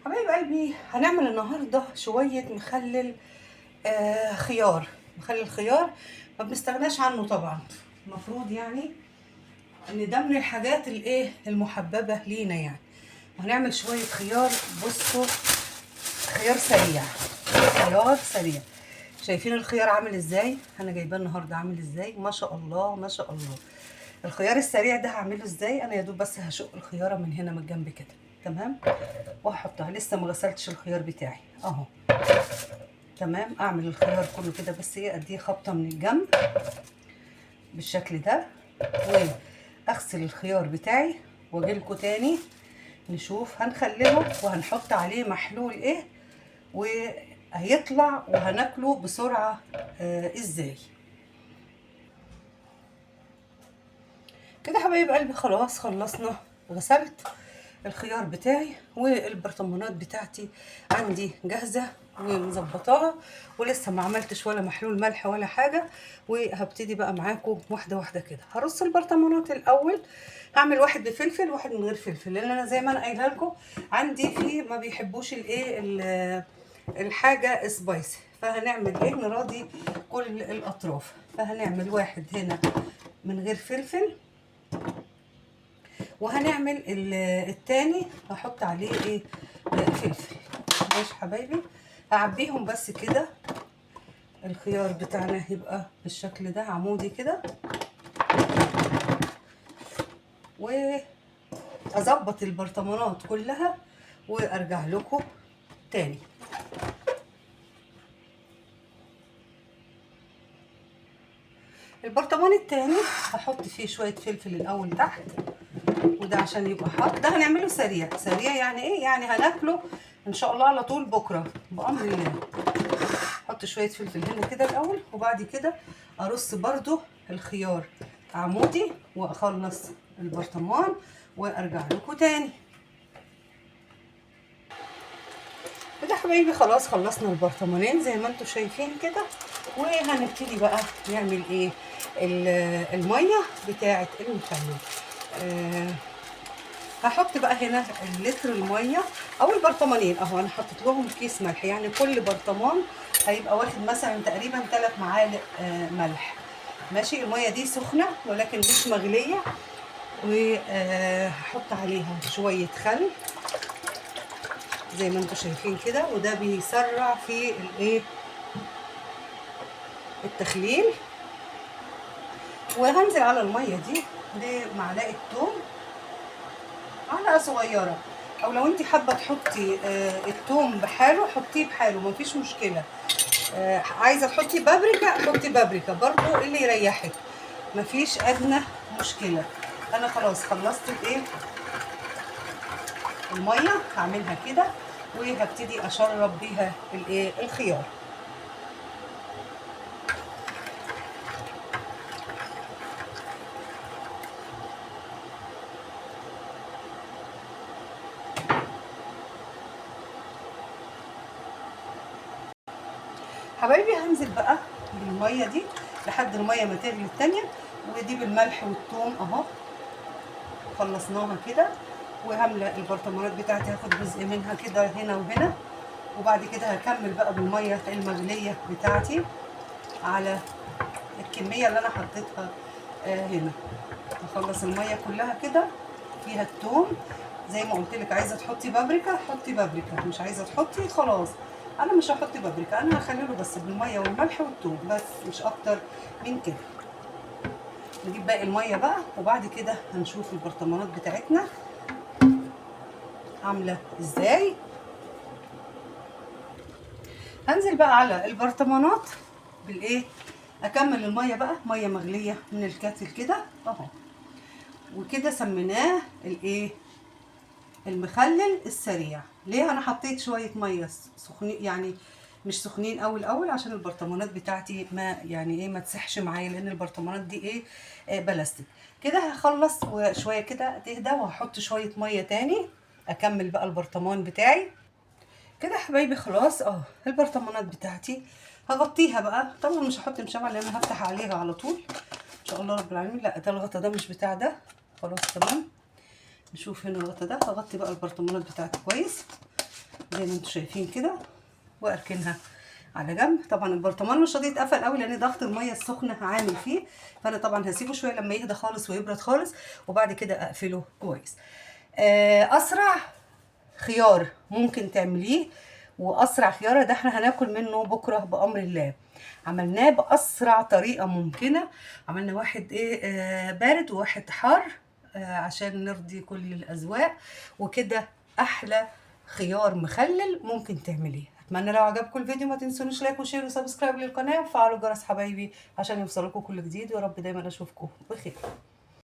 حبايب قلبي، هنعمل النهارده شويه مخلل. مخلل خيار. ما بنستغناش عنه طبعا. المفروض يعني ان ده من الحاجات المحببه لينا يعني. وهنعمل شويه خيار. بصوا، خيار سريع. خيار سريع. شايفين الخيار عامل ازاي؟ انا جايباه النهارده عامل ازاي؟ ما شاء الله ما شاء الله. الخيار السريع ده هعمله ازاي؟ انا يا دوب بس هشق الخياره من هنا من الجنب كده. تمام. وهحطها، لسه ما غسلتش الخيار بتاعي اهو. تمام. اعمل الخيار كله كده، بس ايه، اديه خبطه من الجنب بالشكل ده. واغسل الخيار بتاعي واجيلكوا تاني نشوف هنخلله وهنحط عليه محلول ايه، وهيطلع وهناكله بسرعه ازاي. كده حبايب قلبي خلاص خلصنا. غسلت الخيار بتاعي والبرطمانات بتاعتي عندي جاهزه ومظبطاها، ولسه ما عملتش ولا محلول ملح ولا حاجه. وهبتدي بقى معاكم واحده واحده كده. هرص البرطمانات الاول. هعمل واحد بفلفل واحد من غير فلفل، لان انا زي ما انا قايله لكم عندي في ما بيحبوش الحاجه سبايسي، فهنعمل ايه، نراضي كل الاطراف. فهنعمل واحد هنا من غير فلفل، وهنعمل التاني هحط عليه ايه، فلفل. ماشي حبايبي. هعبيهم بس كده. الخيار بتاعنا هيبقى بالشكل ده عمودي كده، واظبط البرطمانات كلها وارجع لكم تاني. البرطمان التاني هحط فيه شويه فلفل الاول تحت، وده عشان يبقى حار. ده هنعمله سريع سريع، يعني ايه، يعني هناكله ان شاء الله على طول بكره بامر الله. احط شويه فلفل هنا كده الاول، وبعد كده ارص برضو الخيار عمودي واخلص البرطمان وارجع لكم تاني. كده حبايبي خلاص خلصنا البرطمانين زي ما انتم شايفين كده. وهنبتدي بقى نعمل ايه، الميه بتاعه المخلل. هحط بقى هنا اللتر الميه او البرطمانين اهو. انا حطيت لهم كيس ملح، يعني كل برطمان هيبقى واخد مثلا تقريبا 3 معالق ملح. ماشي. الميه دي سخنه ولكن مش مغليه. وهحط عليها شويه خل زي ما انتم شايفين كده، وده بيسرع في الايه، التخليل. وهنزل على الميه دي بمعلقه توم، معلقه صغيره. او لو انت حابه تحطي التوم بحاله حطيه بحاله، مفيش مشكله. عايزه تحطي بابريكا حطي بابريكا برضو، اللي يريحك، مفيش ادنى مشكله. انا خلاص خلصت الايه، الميه هعملها كده وهبتدي اشرب بيها الايه، الخيار. حبايبي هنزل بقى بالميه دي لحد الميه ما تغلي التانيه. ودي بالملح والثوم اهو، خلصناها كده. وهملى البرطمانات بتاعتي، هاخد جزء منها كده هنا وهنا. وبعد كده هكمل بقى بالميه المغليه بتاعتي على الكميه اللي انا حطيتها هنا. هخلص الميه كلها كده فيها الثوم. زي ما قلت لك، عايزه تحطي بابريكا حطي بابريكا، مش عايزه تحطي خلاص. انا مش هحط بابريكا، انا هخليه بس بالميه والملح والثوم بس، مش اكتر من كده. نجيب باقي الميه بقى، وبعد كده هنشوف البرطمانات بتاعتنا عامله ازاي. هنزل بقى على البرطمانات بالايه، اكمل الميه بقى، ميه مغليه من الكاتل كده اهو. وكده سميناه الايه، المخلل السريع. ليه انا حطيت شويه ميه سخنين، يعني مش سخنين قوي الاول، عشان البرطمانات بتاعتي ما يعني ايه، ما تسحش معايا، لان البرطمانات دي ايه، بلاستيك. كده هخلص وشويه كده تهدى، وهحط شويه ميه تاني اكمل بقى البرطمان بتاعي. كده حبايبي خلاص البرطمانات بتاعتي هغطيها بقى. طبعا مش هحط مشمع لان انا هفتح عليها على طول ان شاء الله رب العالمين. لا، ده الغطا ده مش بتاع ده. خلاص تمام. نشوف هنا الغطا ده. هغطي بقى البرطمانات بتاعتي كويس زي ما انتم شايفين كده، واركنها على جنب. طبعا البرطمان مش راضي يتقفل قوي لان ضغط الميه السخنه عامل فيه، فانا طبعا هسيبه شويه لما يهدى خالص ويبرد خالص، وبعد كده اقفله كويس. اسرع خيار ممكن تعمليه، واسرع خيار ده احنا هناكل منه بكره بامر الله. عملناه باسرع طريقه ممكنه، عملنا واحد بارد وواحد حار عشان نرضي كل الاذواق، وكده احلى خيار مخلل ممكن تعمليه. اتمنى لو عجبكم الفيديو ما تنسونوش لايك وشير وسبسكرايب للقناه، وفعلوا الجرس حبايبي عشان يوصلكم كل جديد، ويا رب دايما اشوفكم بخير.